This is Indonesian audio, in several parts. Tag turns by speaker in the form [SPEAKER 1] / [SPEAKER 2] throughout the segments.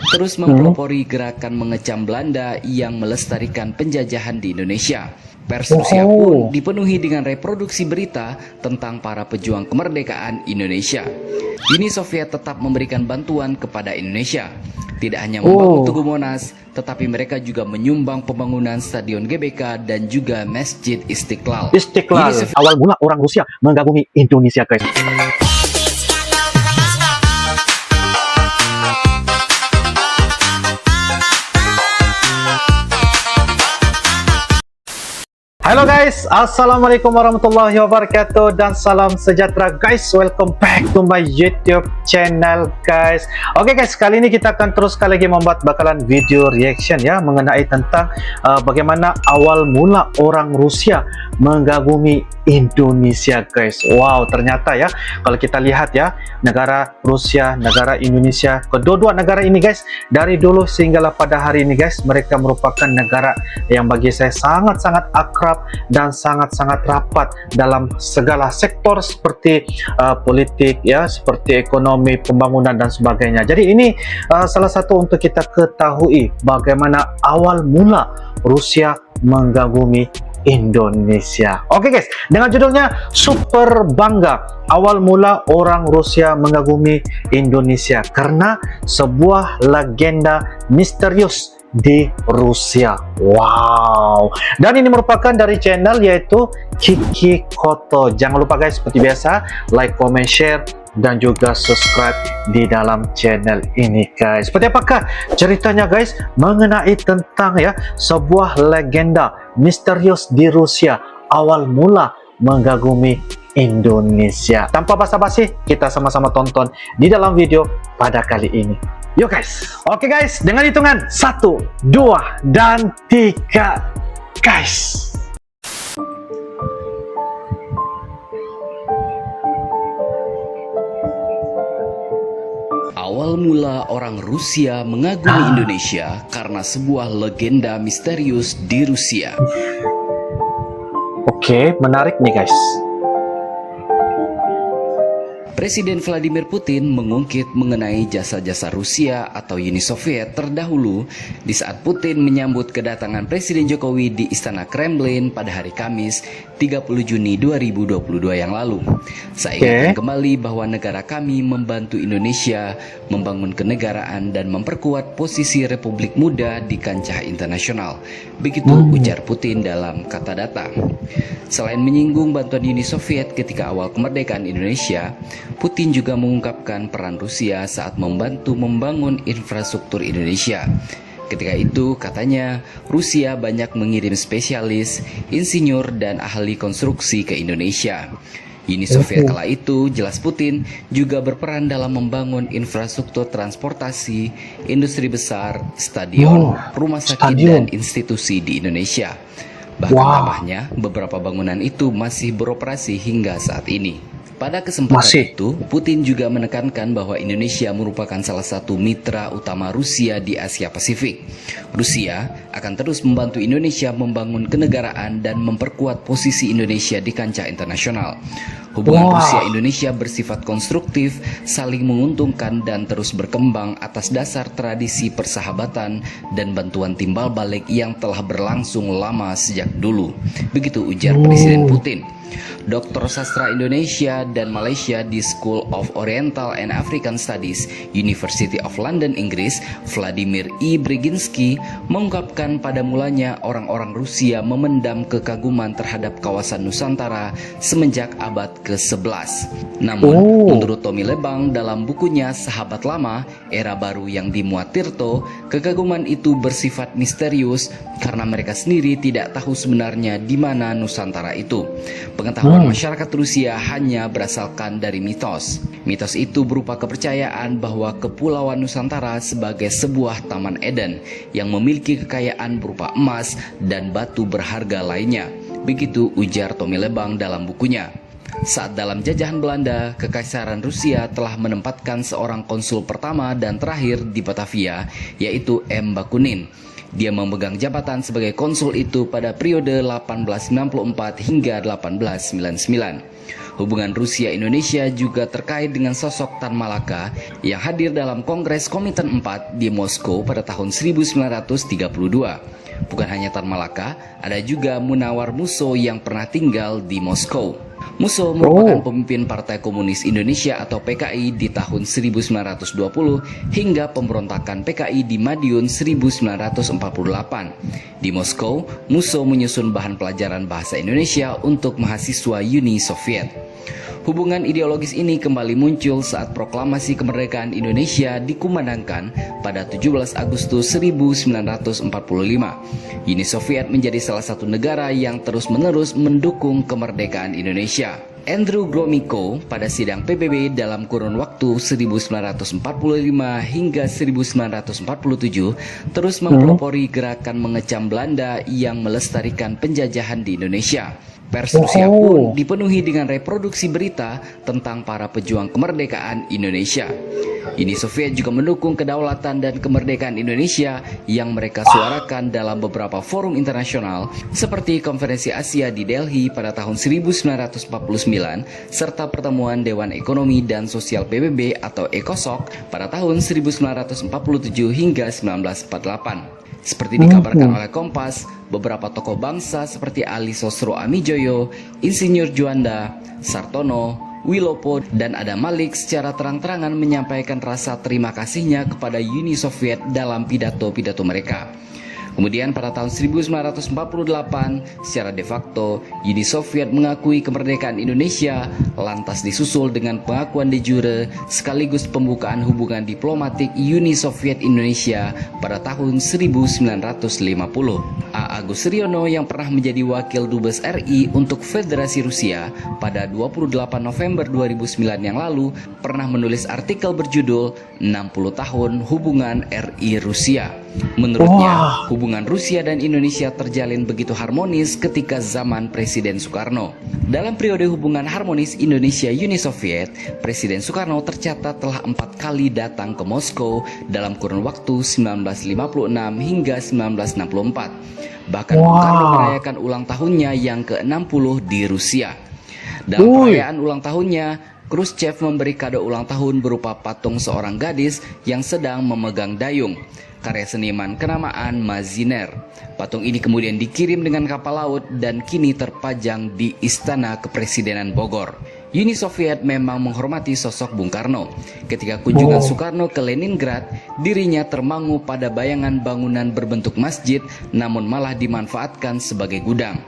[SPEAKER 1] terus mempelopori gerakan mengecam Belanda yang melestarikan penjajahan di Indonesia. Pers Rusia pun dipenuhi dengan reproduksi berita tentang para pejuang kemerdekaan Indonesia. Uni Soviet tetap memberikan bantuan kepada Indonesia. Tidak hanya membangun Tugu Monas, tetapi mereka juga menyumbang pembangunan Stadion GBK dan juga Masjid Istiqlal.
[SPEAKER 2] Awal mula orang Rusia mengagumi Indonesia, guys. Halo guys, assalamualaikum warahmatullahi wabarakatuh dan salam sejahtera guys. Welcome back to my YouTube channel guys. Oke guys, kali ini kita akan terus sekali lagi membuat bakalan video reaction ya mengenai tentang bagaimana awal mula orang Rusia mengagumi Indonesia guys. Wow, ternyata ya kalau kita lihat ya, negara Rusia, negara Indonesia, kedua-dua negara ini guys, dari dulu sehinggalah pada hari ini guys, mereka merupakan negara yang bagi saya sangat-sangat akrab dan sangat-sangat rapat dalam segala sektor seperti politik ya, seperti ekonomi, pembangunan dan sebagainya. Jadi ini salah satu untuk kita ketahui bagaimana awal mula Rusia mengagumi Indonesia. Oke guys, dengan judulnya Super Bangga awal mula orang Rusia mengagumi Indonesia karena sebuah legenda misterius di Rusia. Wow. Dan ini merupakan dari channel yaitu Kiki Koto. Jangan lupa guys, seperti biasa like, comment, share dan juga subscribe di dalam channel ini guys. Seperti apakah ceritanya guys mengenai tentang ya sebuah legenda misterius di Rusia awal mula mengagumi Indonesia. Tanpa basa-basi, kita sama-sama tonton di dalam video pada kali ini. Yuk guys. Oke guys, dengan hitungan 1, 2, dan 3 guys.
[SPEAKER 1] Awal mula orang Rusia mengagumi Indonesia karena sebuah legenda misterius di Rusia.
[SPEAKER 2] Oke, menarik nih guys.
[SPEAKER 1] Presiden Vladimir Putin mengungkit mengenai jasa-jasa Rusia atau Uni Soviet terdahulu di saat Putin menyambut kedatangan Presiden Jokowi di Istana Kremlin pada hari Kamis 30 Juni 2022 yang lalu. Saya ingatkan kembali bahwa negara kami membantu Indonesia membangun kenegaraan dan memperkuat posisi Republik Muda di kancah internasional. Begitu ujar Putin dalam kata data. Selain menyinggung bantuan Uni Soviet ketika awal kemerdekaan Indonesia, Putin juga mengungkapkan peran Rusia saat membantu membangun infrastruktur Indonesia. Ketika itu, katanya, Rusia banyak mengirim spesialis, insinyur, dan ahli konstruksi ke Indonesia. Uni Soviet kala itu, jelas Putin, juga berperan dalam membangun infrastruktur transportasi, industri besar, stadion, rumah sakit, dan institusi di Indonesia. Bahkan tambahnya, beberapa bangunan itu masih beroperasi hingga saat ini. Pada kesempatan itu, Putin juga menekankan bahwa Indonesia merupakan salah satu mitra utama Rusia di Asia Pasifik. Rusia akan terus membantu Indonesia membangun kenegaraan dan memperkuat posisi Indonesia di kancah internasional. Hubungan Rusia-Indonesia bersifat konstruktif, saling menguntungkan dan terus berkembang atas dasar tradisi persahabatan dan bantuan timbal balik yang telah berlangsung lama sejak dulu. Begitu ujar Presiden Putin. Dr. Sastra Indonesia dan Malaysia di School of Oriental and African Studies, University of London, Inggris, Vladimir I. Brzezinski, mengungkapkan pada mulanya orang-orang Rusia memendam kekaguman terhadap kawasan Nusantara semenjak abad ke-11. Namun, menurut Tommy Lebang dalam bukunya Sahabat Lama, Era Baru yang dimuat Tirto, kekaguman itu bersifat misterius karena mereka sendiri tidak tahu sebenarnya di mana Nusantara itu. Pengetahuan masyarakat Rusia hanya berasalkan dari mitos. Mitos itu berupa kepercayaan bahwa Kepulauan Nusantara sebagai sebuah Taman Eden yang memiliki kekayaan berupa emas dan batu berharga lainnya. Begitu ujar Tommy Lebang dalam bukunya. Saat dalam jajahan Belanda, Kekaisaran Rusia telah menempatkan seorang konsul pertama dan terakhir di Batavia, yaitu M. Bakunin. Dia memegang jabatan sebagai konsul itu pada periode 1894 hingga 1899. Hubungan Rusia-Indonesia juga terkait dengan sosok Tan Malaka yang hadir dalam Kongres Kominten 4 di Moskow pada tahun 1932. Bukan hanya Tan Malaka, ada juga Munawar Musso yang pernah tinggal di Moskow. Musso merupakan pemimpin Partai Komunis Indonesia atau PKI di tahun 1920 hingga pemberontakan PKI di Madiun 1948. Di Moskow, Musso menyusun bahan pelajaran bahasa Indonesia untuk mahasiswa Uni Soviet. Hubungan ideologis ini kembali muncul saat proklamasi kemerdekaan Indonesia dikumandangkan pada 17 Agustus 1945. Uni Soviet menjadi salah satu negara yang terus-menerus mendukung kemerdekaan Indonesia. Andrew Gromyko pada sidang PBB dalam kurun waktu 1945 hingga 1947 terus mempelopori gerakan mengecam Belanda yang melestarikan penjajahan di Indonesia. Pers Rusia pun dipenuhi dengan reproduksi berita tentang para pejuang kemerdekaan Indonesia. Uni Soviet juga mendukung kedaulatan dan kemerdekaan Indonesia yang mereka suarakan dalam beberapa forum internasional seperti Konferensi Asia di Delhi pada tahun 1949 serta pertemuan Dewan Ekonomi dan Sosial PBB atau ECOSOC pada tahun 1947 hingga 1948. Seperti dikabarkan oleh Kompas, beberapa tokoh bangsa seperti Ali Sosro Amijoyo, Insinyur Juanda, Sartono, Wilopo, dan Adam Malik secara terang-terangan menyampaikan rasa terima kasihnya kepada Uni Soviet dalam pidato-pidato mereka. Kemudian pada tahun 1948, secara de facto, Uni Soviet mengakui kemerdekaan Indonesia, lantas disusul dengan pengakuan de jure sekaligus pembukaan hubungan diplomatik Uni Soviet Indonesia pada tahun 1950. A. Agus Riono yang pernah menjadi Wakil Dubes RI untuk Federasi Rusia pada 28 November 2009 yang lalu pernah menulis artikel berjudul 60 tahun hubungan RI Rusia. Menurutnya, hubungan Rusia dan Indonesia terjalin begitu harmonis ketika zaman Presiden Soekarno. Dalam periode hubungan harmonis Indonesia-Uni Soviet, Presiden Soekarno tercatat telah 4 kali datang ke Moskow dalam kurun waktu 1956 hingga 1964. Bahkan Bung Karno merayakan ulang tahunnya yang ke-60 di Rusia. Dalam perayaan ulang tahunnya, Khrushchev memberi kado ulang tahun berupa patung seorang gadis yang sedang memegang dayung, karya seniman kenamaan Maziner. Patung ini kemudian dikirim dengan kapal laut dan kini terpajang di Istana Kepresidenan Bogor. Uni Soviet memang menghormati sosok Bung Karno. Ketika kunjungan Soekarno ke Leningrad, dirinya termangu pada bayangan bangunan berbentuk masjid namun malah dimanfaatkan sebagai gudang.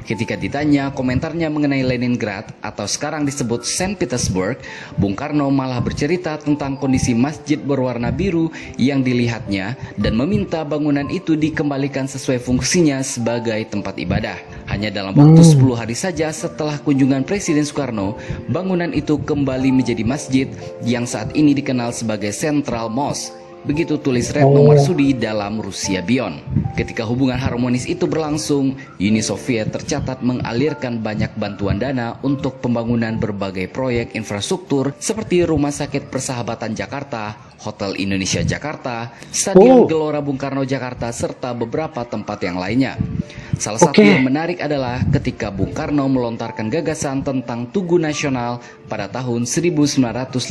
[SPEAKER 1] Ketika ditanya komentarnya mengenai Leningrad atau sekarang disebut Saint Petersburg, Bung Karno malah bercerita tentang kondisi masjid berwarna biru yang dilihatnya dan meminta bangunan itu dikembalikan sesuai fungsinya sebagai tempat ibadah. Hanya dalam waktu 10 hari saja setelah kunjungan Presiden Soekarno, bangunan itu kembali menjadi masjid yang saat ini dikenal sebagai Central Mosque. Begitu tulis Retno Marsudi dalam Rusia Beyond. Ketika hubungan harmonis itu berlangsung, Uni Soviet tercatat mengalirkan banyak bantuan dana untuk pembangunan berbagai proyek infrastruktur seperti Rumah Sakit Persahabatan Jakarta, Hotel Indonesia Jakarta, Stadion Gelora Bung Karno Jakarta, serta beberapa tempat yang lainnya. Salah satu yang menarik adalah ketika Bung Karno melontarkan gagasan tentang Tugu Nasional pada tahun 1955.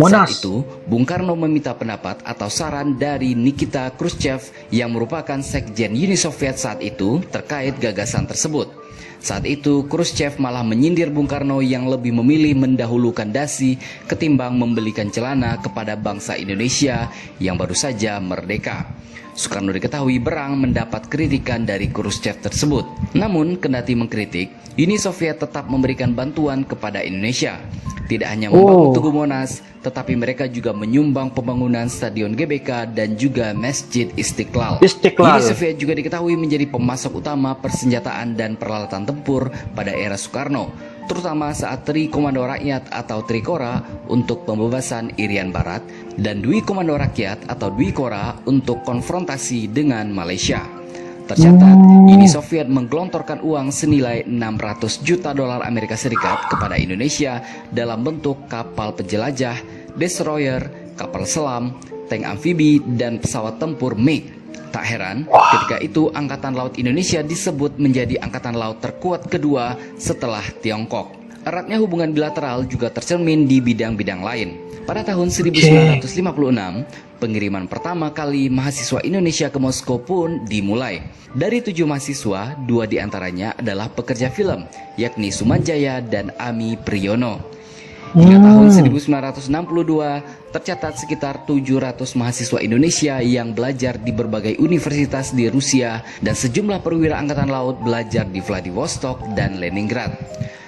[SPEAKER 1] Saat itu, Bung Karno meminta pendapat atau saran dari Nikita Khrushchev yang merupakan sekjen Uni Soviet saat itu terkait gagasan tersebut. Saat itu, Khrushchev malah menyindir Bung Karno yang lebih memilih mendahulukan dasi ketimbang membelikan celana kepada bangsa Indonesia yang baru saja merdeka. Soekarno diketahui berang mendapat kritikan dari Khrushchev tersebut. Namun, kendati mengkritik, Uni Soviet tetap memberikan bantuan kepada Indonesia. Tidak hanya membangun Tugu Monas, tetapi mereka juga menyumbang pembangunan Stadion GBK dan juga Masjid Istiqlal. Uni Soviet juga diketahui menjadi pemasok utama persenjataan dan peralatan tempur pada era Soekarno, terutama saat Tri Komando Rakyat atau Trikora untuk pembebasan Irian Barat dan Dwi Komando Rakyat atau Dwikora untuk konfrontasi dengan Malaysia. Tercatat, Uni Soviet menggelontorkan uang senilai 600 juta dolar Amerika Serikat kepada Indonesia dalam bentuk kapal penjelajah, destroyer, kapal selam, tank amfibi, dan pesawat tempur MiG. Tak heran, ketika itu Angkatan Laut Indonesia disebut menjadi angkatan laut terkuat kedua setelah Tiongkok. Eratnya hubungan bilateral juga tercermin di bidang-bidang lain. Pada tahun 1956, pengiriman pertama kali mahasiswa Indonesia ke Moskow pun dimulai. Dari 7 mahasiswa, 2 diantaranya adalah pekerja film, yakni Sumanjaya dan Ami Priyono. Hingga tahun 1962, tercatat sekitar 700 mahasiswa Indonesia yang belajar di berbagai universitas di Rusia dan sejumlah perwira angkatan laut belajar di Vladivostok dan Leningrad.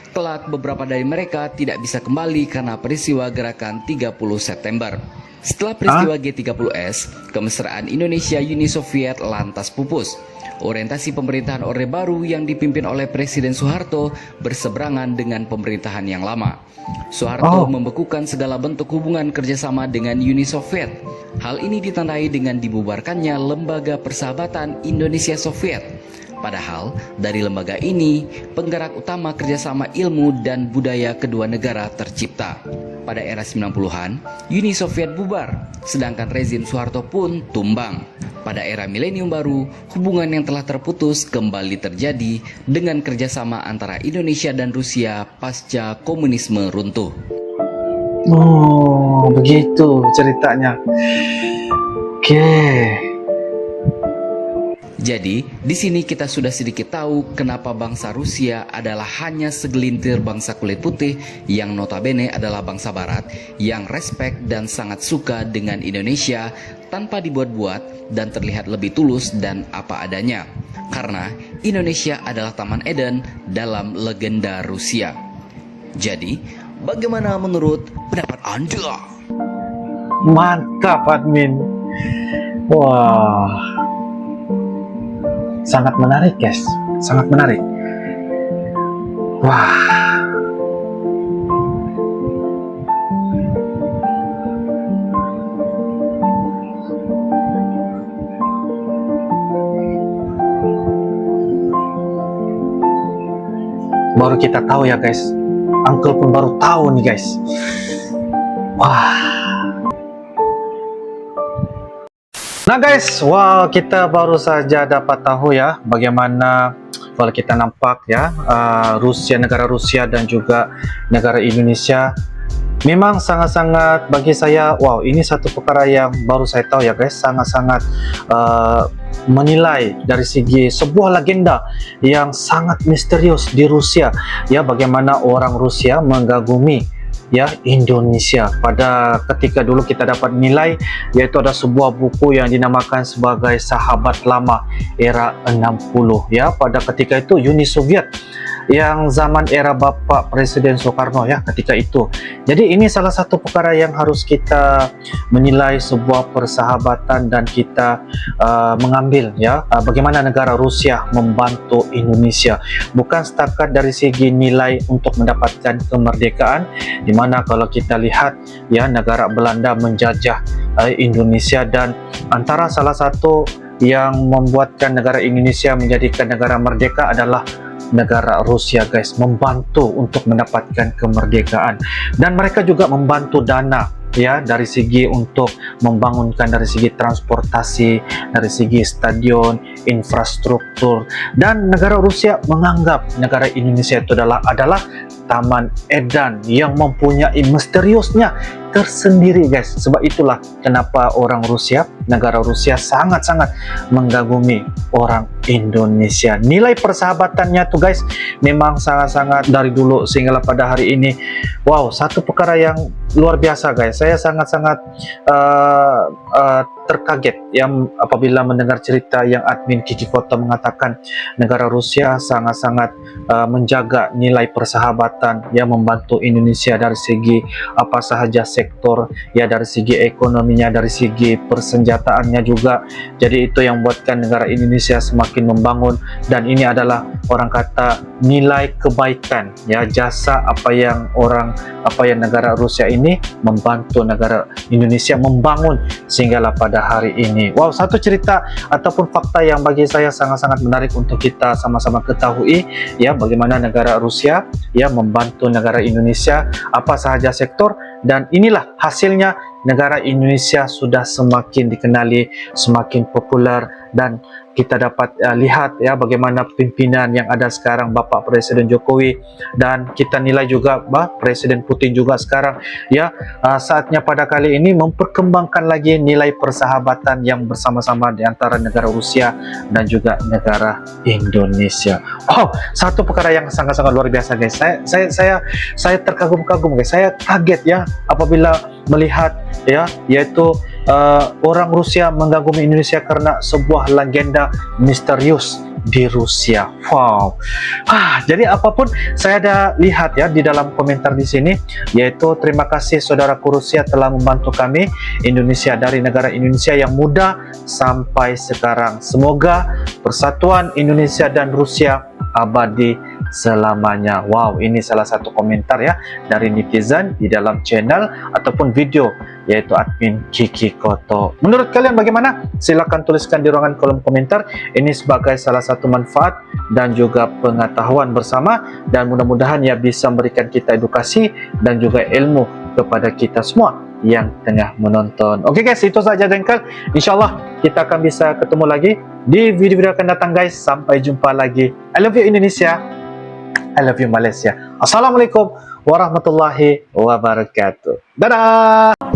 [SPEAKER 1] Kelak, beberapa dari mereka tidak bisa kembali karena peristiwa gerakan 30 September. Setelah peristiwa G30S, kemesraan Indonesia-Uni Soviet lantas pupus. Orientasi pemerintahan Orde Baru yang dipimpin oleh Presiden Soeharto berseberangan dengan pemerintahan yang lama. Soeharto membekukan segala bentuk hubungan kerjasama dengan Uni Soviet. Hal ini ditandai dengan dibubarkannya Lembaga Persahabatan Indonesia Soviet. Padahal dari lembaga ini, penggerak utama kerjasama ilmu dan budaya kedua negara tercipta. Pada era 90-an, Uni Soviet bubar, sedangkan rezim Soeharto pun tumbang. Pada era milenium baru, hubungan yang telah terputus kembali terjadi dengan kerjasama antara Indonesia dan Rusia pasca komunisme runtuh.
[SPEAKER 2] Oh, begitu ceritanya. Oke.
[SPEAKER 1] Jadi, di sini kita sudah sedikit tahu kenapa bangsa Rusia adalah hanya segelintir bangsa kulit putih yang notabene adalah bangsa barat yang respek dan sangat suka dengan Indonesia tanpa dibuat-buat dan terlihat lebih tulus dan apa adanya. Karena Indonesia adalah Taman Eden dalam legenda Rusia. Jadi, bagaimana menurut pendapat Anda?
[SPEAKER 2] Mantap, admin. Wah. Sangat menarik, guys. Sangat menarik. Wah. Baru kita tahu ya, guys. Uncle pun baru tahu nih, guys. Wah. Nah guys, wow, kita baru saja dapat tahu ya bagaimana kalau kita nampak ya Rusia, negara Rusia dan juga negara Indonesia memang sangat-sangat bagi saya, wow, ini satu perkara yang baru saya tahu ya guys, sangat-sangat menilai dari segi sebuah legenda yang sangat misterius di Rusia ya, bagaimana orang Rusia mengagumi ya Indonesia pada ketika dulu kita dapat nilai, yaitu ada sebuah buku yang dinamakan sebagai Sahabat Lama Era 60 ya, pada ketika itu Uni Soviet yang zaman era Bapak Presiden Soekarno ya ketika itu. Jadi ini salah satu perkara yang harus kita menilai sebuah persahabatan dan kita mengambil ya bagaimana negara Rusia membantu Indonesia, bukan setakat dari segi nilai untuk mendapatkan kemerdekaan, di mana kalau kita lihat ya negara Belanda menjajah Indonesia, dan antara salah satu yang membuatkan negara Indonesia menjadikan negara merdeka adalah negara Rusia guys, membantu untuk mendapatkan kemerdekaan, dan mereka juga membantu dana ya dari segi untuk membangunkan dari segi transportasi, dari segi stadion, infrastruktur, dan negara Rusia menganggap negara Indonesia itu adalah Taman Eden yang mempunyai misteriusnya tersendiri guys. Sebab itulah kenapa orang Rusia, negara Rusia sangat-sangat mengagumi orang Indonesia. Nilai persahabatannya tuh guys memang sangat-sangat dari dulu sehingga pada hari ini, wow, satu perkara yang luar biasa guys. Saya sangat-sangat terkaget yang apabila mendengar cerita yang admin Kiki Kota mengatakan negara Rusia sangat-sangat menjaga nilai persahabatan yang membantu Indonesia dari segi apa sahaja sektor ya, dari segi ekonominya, dari segi persenjataannya juga. Jadi itu yang membuatkan negara Indonesia semakin membangun, dan ini adalah orang kata nilai kebaikan ya, jasa apa yang negara Rusia ini membantu negara Indonesia membangun sehinggalah pada hari ini. Wow, satu cerita ataupun fakta yang bagi saya sangat-sangat menarik untuk kita sama-sama ketahui ya, bagaimana negara Rusia ya membantu negara Indonesia apa sahaja sektor, dan inilah hasilnya negara Indonesia sudah semakin dikenali, semakin populer, dan kita dapat lihat ya bagaimana pimpinan yang ada sekarang Bapak Presiden Jokowi, dan kita nilai juga Presiden Putin juga sekarang ya saatnya pada kali ini memperkembangkan lagi nilai persahabatan yang bersama-sama di antara negara Rusia dan juga negara Indonesia. Oh, satu perkara yang sangat-sangat luar biasa guys. Saya terkagum-kagum guys. Saya kaget ya apabila melihat ya yaitu orang Rusia mengganggu Indonesia karena sebuah legenda misterius di Rusia. Wow. Jadi apapun saya ada lihat ya di dalam komentar di sini, yaitu terima kasih saudaraku Rusia telah membantu kami Indonesia dari negara Indonesia yang muda sampai sekarang. Semoga persatuan Indonesia dan Rusia abadi selamanya. Wow, ini salah satu komentar ya dari netizen di dalam channel ataupun video yaitu admin Kiki Koto. Menurut kalian bagaimana? Silahkan tuliskan di ruangan kolom komentar. Ini sebagai salah satu manfaat dan juga pengetahuan bersama, dan mudah-mudahan ya bisa memberikan kita edukasi dan juga ilmu kepada kita semua yang tengah menonton. Oke guys, itu saja jengkel. Insyaallah kita akan bisa ketemu lagi di video-video akan datang guys. Sampai jumpa lagi. I love you Indonesia. I love you Malaysia. Assalamualaikum warahmatullahi wabarakatuh. Dadah.